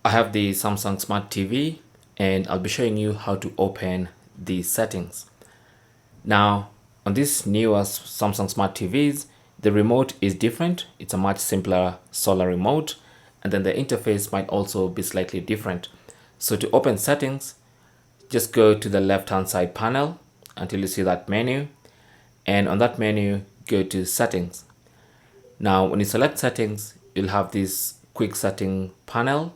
I have the Samsung Smart TV and I'll be showing you how to open the settings. Now, on these newest Samsung Smart TVs, the remote is different. It's a much simpler solar remote, and then the interface might also be slightly different. So to open settings, just go to the left hand side panel until you see that menu, and on that menu, go to settings. Now, when you select settings, you'll have this quick setting panel.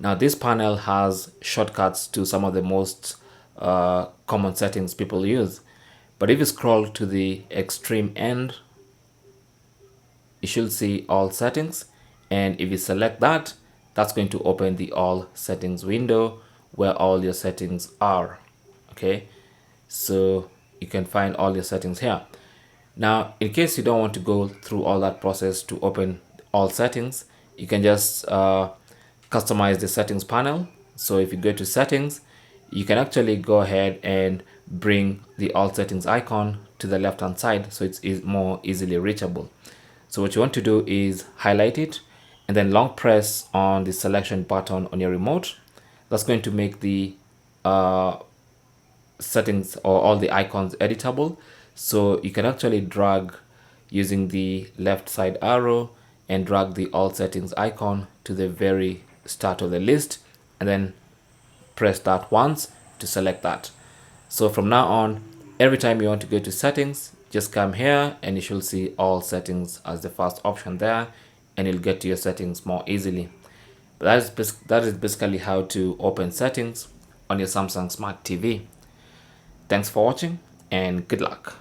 Now, this panel has shortcuts to some of the most common settings people use. But if you scroll to the extreme end, you should see all settings. And if you select that, that's going to open the all settings window where all your settings are. Okay, so you can find all your settings here. Now, in case you don't want to go through all that process to open all settings, you can just customize the settings panel. So if you go to settings, you can actually go ahead and bring the all settings icon to the left hand side so it's more easily reachable. So what you want to do is highlight it and then long press on the selection button on your remote. That's going to make the settings or all the icons editable, so you can actually drag using the left side arrow and drag the all settings icon to the very start of the list and then press that once to select that. So from now on, every time you want to go to settings, just come here and you should see all settings as the first option there, and you'll get to your settings more easily. But that is basically how to open settings on your Samsung Smart TV. Thanks for watching and good luck.